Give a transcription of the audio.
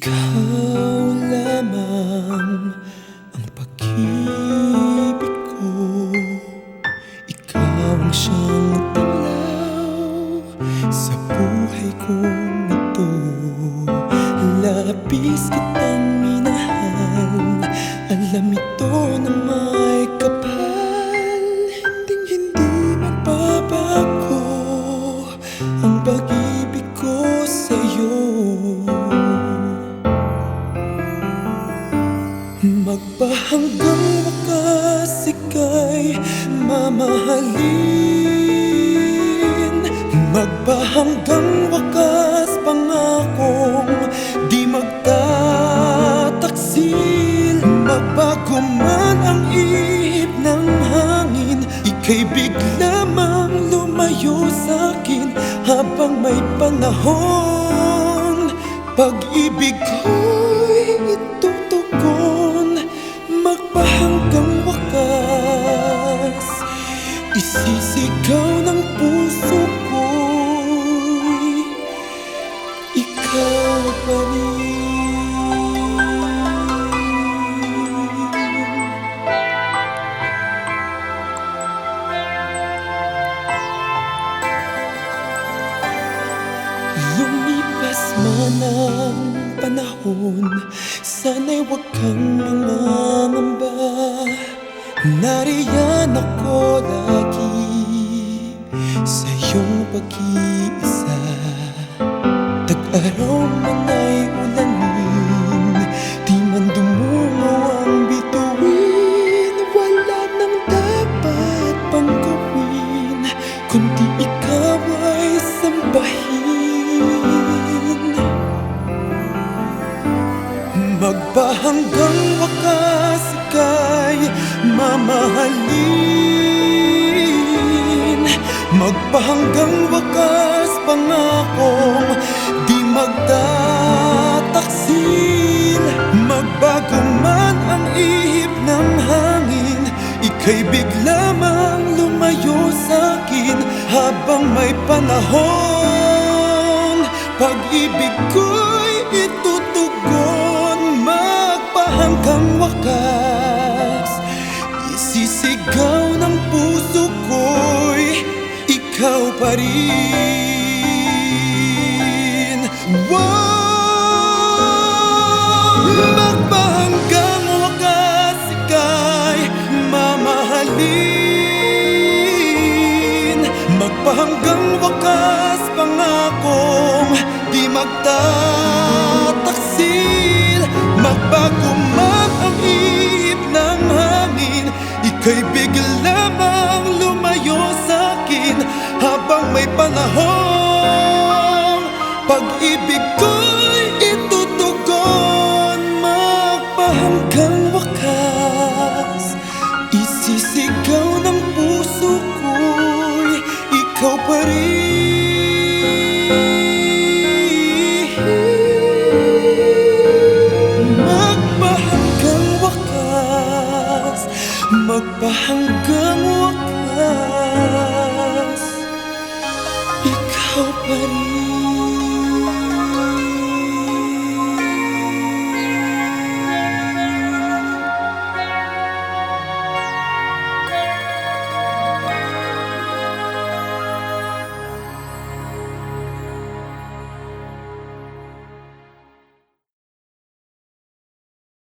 Ikaw lamang ang pag-ibig ko. Ikaw ang siyang tulaw sa buhay kong ito. Labis kitang minahal, alam ito na may kapal. Hinding-hindi magbabago ang pag-ibig ko sa'yo. Magpahanggang wakas ika'y mamahalin. Magpahanggang wakas pangakong di magtataksil. Magbago man ang ihip ng hangin, ika'y bigla mang lumayo sa'kin habang may panahon. Pag-ibig ko'y itutugon, magpahanggang wakas. Isisigaw ng puso ko'y ikaw pa rin. Lumipas man ang panahon, sana'y huwag kang mangangamba. Nariyan ako lagi sa iyong pag-iisa. Tag-araw man ay ulanin, di man dumungaw ang bituin. Wala nang dapat pang gawin, kundi ikaw ay sambahin. Magpahanggang wakas ika'y mamahalin. Magpahanggang wakas pangakong di magtataksil. Magbago man ang ihip ng hangin, ika'y bigla mang lumayo sa'kin habang may panahon. Pag-ibig ko'y itutugon, magpahanggang wakas. Isisigaw ng puso ko'y ikaw pa rin. Wow! Magpahanggang wakas ika'y mamahalin. Magpahanggang wakas pangakong di magtataksil. Magbago man ang ihip ng hangin, ika'y bigla mang lumayo sa'kin habang may panahon. Pag-ibig ko'y itutugon, magpahanggang wakas. Isisigaw ng puso ko'y ikaw pa rin. Magpahanggang wakas, magpahanggang wakas, ikaw pa rin.